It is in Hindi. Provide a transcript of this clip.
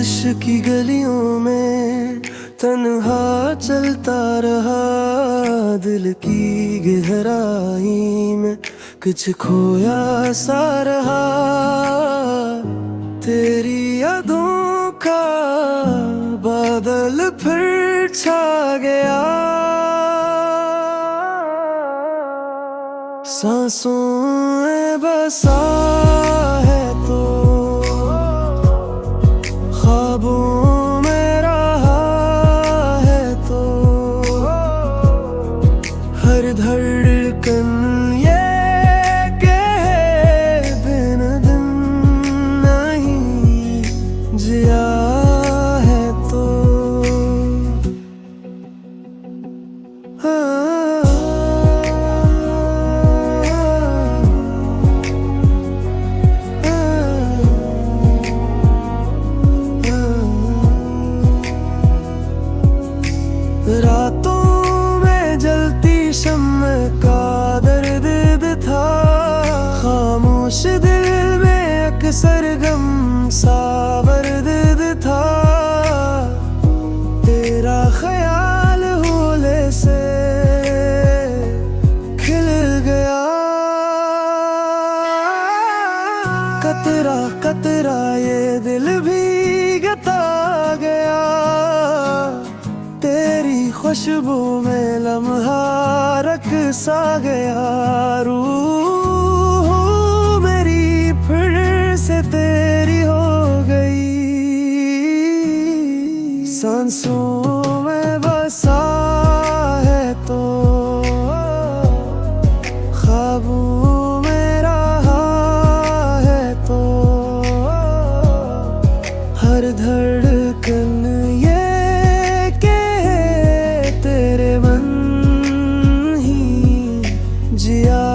इश्क की गलियों में तन्हा चलता रहा, दिल की गहराई में कुछ खोया सा रहा। तेरी यादों का बादल फिर छा गया, सांसों में बसा है तो ख्वाबों में रहा है तो, हर धड़कन ये कहे दिन दिन नहीं जिया है तो। रातों में जलती शम्म का दर्द था, खामोश दिल में अक्सर गम सा वर्द था। तेरा ख्याल होले से खिल गया, कतरा कतरा ये दिल भीगता गया। तेरी खुशबू में लम्हा रक़्सा गया, रूह मेरी फिर से तेरी हो गई। सांसों में बसा है तो ख्वाबों में रहा है तो, हर धड़कन जिया